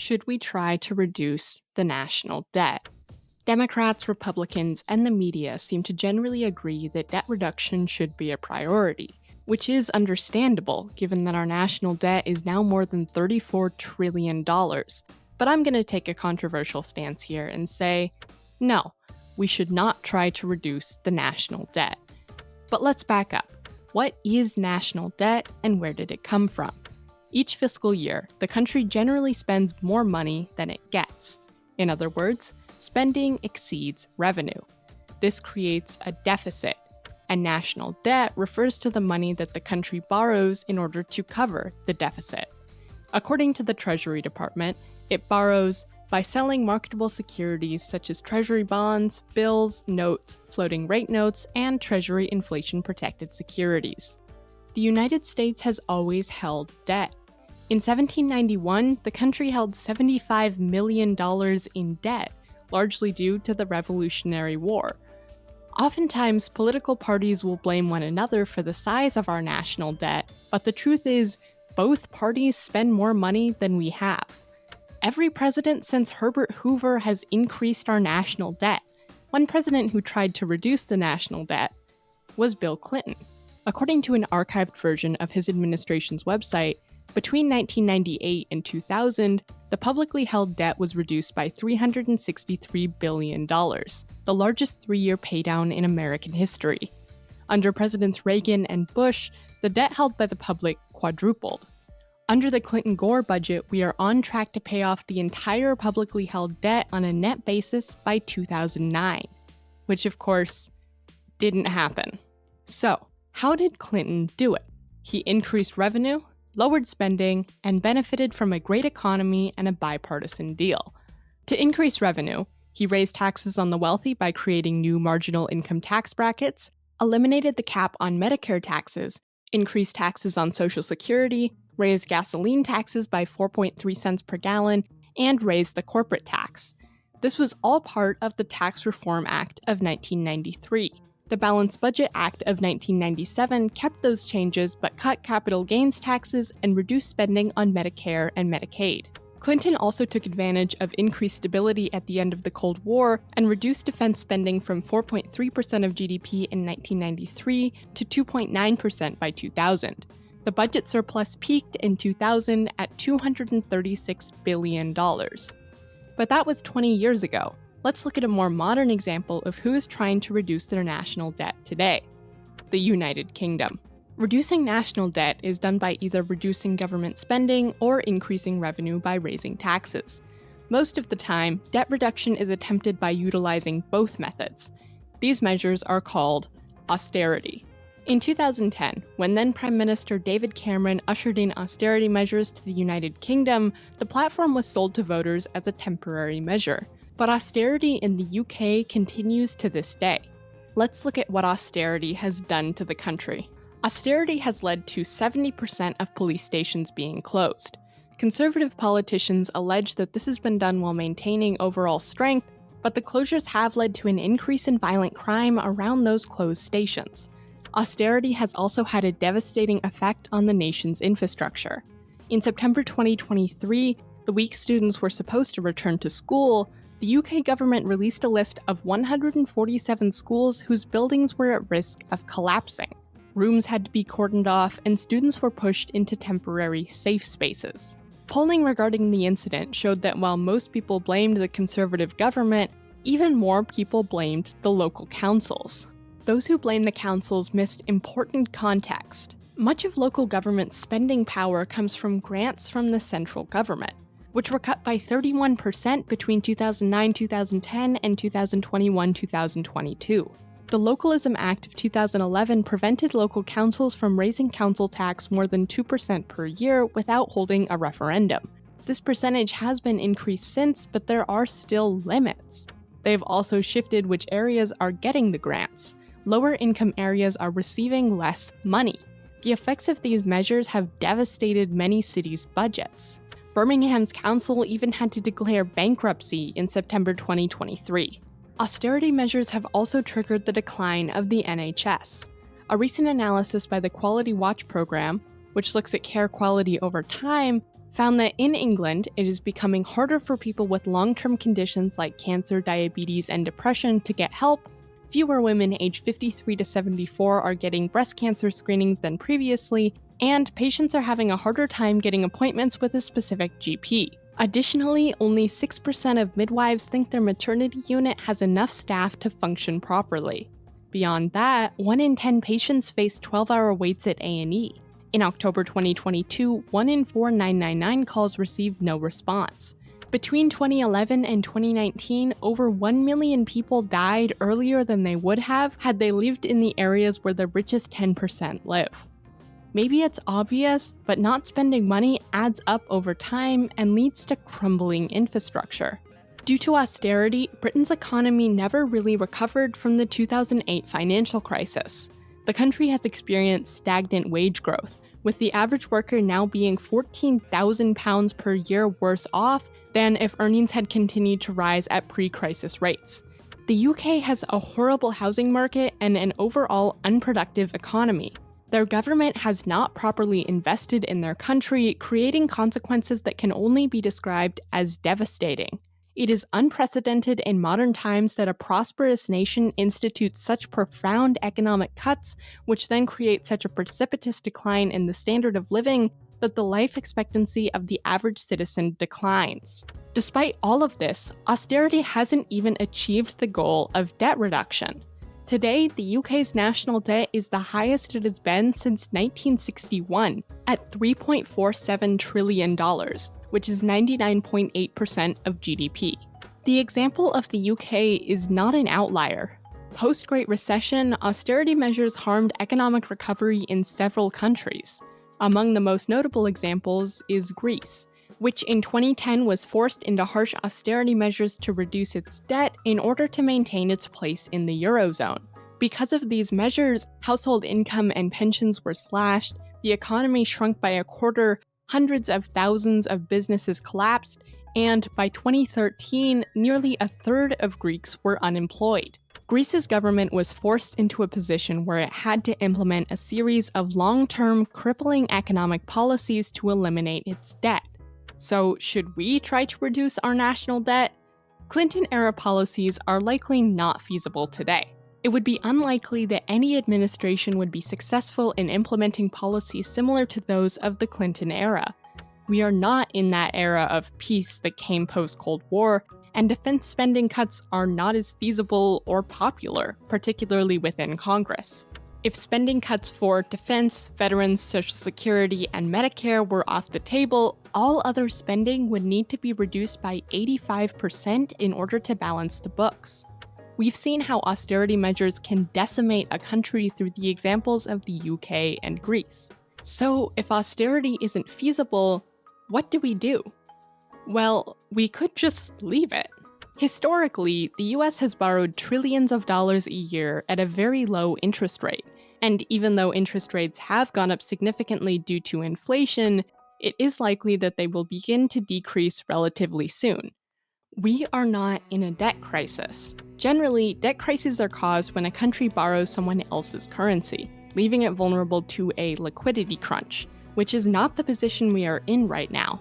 should we try to reduce the national debt? Democrats, Republicans, and the media seem to generally agree that debt reduction should be a priority, which is understandable given that our national debt is now more than $34 trillion. But I'm going to take a controversial stance here and say, no, we should not try to reduce the national debt. But let's back up. What is national debt and where did it come from? Each fiscal year, the country generally spends more money than it gets. In other words, spending exceeds revenue. This creates a deficit, and national debt refers to the money that the country borrows in order to cover the deficit. According to the Treasury Department, it borrows by selling marketable securities such as treasury bonds, bills, notes, floating rate notes, and treasury inflation-protected securities. The United States has always held debt. In 1791, the country held $75 million in debt, largely due to the Revolutionary War. Oftentimes, political parties will blame one another for the size of our national debt, but the truth is, both parties spend more money than we have. Every president since Herbert Hoover has increased our national debt. One president who tried to reduce the national debt was Bill Clinton. According to an archived version of his administration's website, between 1998 and 2000, the publicly held debt was reduced by $363 billion, the largest three-year paydown in American history. Under Presidents Reagan and Bush, the debt held by the public quadrupled. Under the Clinton-Gore budget, we are on track to pay off the entire publicly held debt on a net basis by 2009, which of course didn't happen. So, how did Clinton do it? He increased revenue, lowered spending, and benefited from a great economy and a bipartisan deal. To increase revenue, he raised taxes on the wealthy by creating new marginal income tax brackets, eliminated the cap on Medicare taxes, increased taxes on Social Security, raised gasoline taxes by 4.3 cents per gallon, and raised the corporate tax. This was all part of the Tax Reform Act of 1993. The Balanced Budget Act of 1997 kept those changes but cut capital gains taxes and reduced spending on Medicare and Medicaid. Clinton also took advantage of increased stability at the end of the Cold War and reduced defense spending from 4.3% of GDP in 1993 to 2.9% by 2000. The budget surplus peaked in 2000 at $236 billion. But that was 20 years ago. Let's look at a more modern example of who is trying to reduce their national debt today: the United Kingdom. Reducing national debt is done by either reducing government spending or increasing revenue by raising taxes. Most of the time, debt reduction is attempted by utilizing both methods. These measures are called austerity. In 2010, when then Prime Minister David Cameron ushered in austerity measures to the United Kingdom, the platform was sold to voters as a temporary measure. But austerity in the UK continues to this day. Let's look at what austerity has done to the country. Austerity has led to 70% of police stations being closed. Conservative politicians allege that this has been done while maintaining overall strength, but the closures have led to an increase in violent crime around those closed stations. Austerity has also had a devastating effect on the nation's infrastructure. In September 2023, the week students were supposed to return to school, the UK government released a list of 147 schools whose buildings were at risk of collapsing. Rooms had to be cordoned off, and students were pushed into temporary safe spaces. Polling regarding the incident showed that while most people blamed the Conservative government, even more people blamed the local councils. Those who blamed the councils missed important context. Much of local government spending power comes from grants from the central government, which were cut by 31% between 2009-2010 and 2021-2022. The Localism Act of 2011 prevented local councils from raising council tax more than 2% per year without holding a referendum. This percentage has been increased since, but there are still limits. They've also shifted which areas are getting the grants. Lower income areas are receiving less money. The effects of these measures have devastated many cities' budgets. Birmingham's council even had to declare bankruptcy in September 2023. Austerity measures have also triggered the decline of the NHS. A recent analysis by the Quality Watch program, which looks at care quality over time, found that in England, it is becoming harder for people with long-term conditions like cancer, diabetes, and depression to get help. Fewer women aged 53 to 74 are getting breast cancer screenings than previously, and patients are having a harder time getting appointments with a specific GP. Additionally, only 6% of midwives think their maternity unit has enough staff to function properly. Beyond that, 1 in 10 patients face 12-hour waits at A&E. In October 2022, 1 in 4 999 calls received no response. Between 2011 and 2019, over 1 million people died earlier than they would have had they lived in the areas where the richest 10% live. Maybe it's obvious, but not spending money adds up over time and leads to crumbling infrastructure. Due to austerity, Britain's economy never really recovered from the 2008 financial crisis. The country has experienced stagnant wage growth, with the average worker now being £14,000 per year worse off than if earnings had continued to rise at pre-crisis rates. The UK has a horrible housing market and an overall unproductive economy. Their government has not properly invested in their country, creating consequences that can only be described as devastating. It is unprecedented in modern times that a prosperous nation institutes such profound economic cuts, which then create such a precipitous decline in the standard of living that the life expectancy of the average citizen declines. Despite all of this, austerity hasn't even achieved the goal of debt reduction. Today, the UK's national debt is the highest it has been since 1961, at $3.47 trillion, which is 99.8% of GDP. The example of the UK is not an outlier. Post-Great Recession, austerity measures harmed economic recovery in several countries. Among the most notable examples is Greece, which in 2010 was forced into harsh austerity measures to reduce its debt in order to maintain its place in the Eurozone. Because of these measures, household income and pensions were slashed, the economy shrunk by a quarter, hundreds of thousands of businesses collapsed, and by 2013, nearly a third of Greeks were unemployed. Greece's government was forced into a position where it had to implement a series of long-term, crippling economic policies to eliminate its debt. So, should we try to reduce our national debt? Clinton-era policies are likely not feasible today. It would be unlikely that any administration would be successful in implementing policies similar to those of the Clinton era. We are not in that era of peace that came post-Cold War, and defense spending cuts are not as feasible or popular, particularly within Congress. If spending cuts for defense, veterans, Social Security, and Medicare were off the table, all other spending would need to be reduced by 85% in order to balance the books. We've seen how austerity measures can decimate a country through the examples of the UK and Greece. So, if austerity isn't feasible, what do we do? Well, we could just leave it. Historically, the US has borrowed trillions of dollars a year at a very low interest rate, and even though interest rates have gone up significantly due to inflation, it is likely that they will begin to decrease relatively soon. We are not in a debt crisis. Generally, debt crises are caused when a country borrows someone else's currency, leaving it vulnerable to a liquidity crunch, which is not the position we are in right now.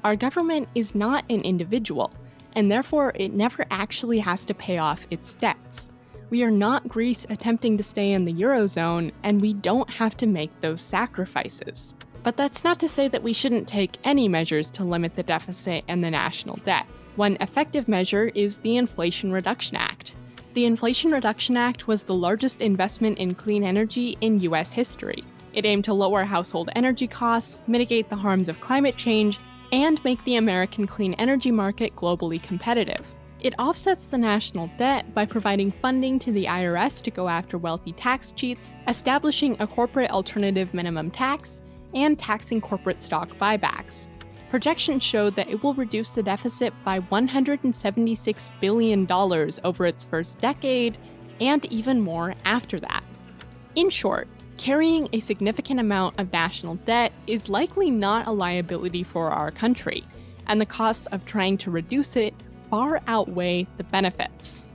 Our government is not an individual, and therefore it never actually has to pay off its debts. We are not Greece attempting to stay in the Eurozone, and we don't have to make those sacrifices. But that's not to say that we shouldn't take any measures to limit the deficit and the national debt. One effective measure is the Inflation Reduction Act. The Inflation Reduction Act was the largest investment in clean energy in US history. It aimed to lower household energy costs, mitigate the harms of climate change, and make the American clean energy market globally competitive. It offsets the national debt by providing funding to the IRS to go after wealthy tax cheats, establishing a corporate alternative minimum tax, and taxing corporate stock buybacks. Projections show that it will reduce the deficit by $176 billion over its first decade, and even more after that. In short, carrying a significant amount of national debt is likely not a liability for our country, and the costs of trying to reduce it far outweigh the benefits.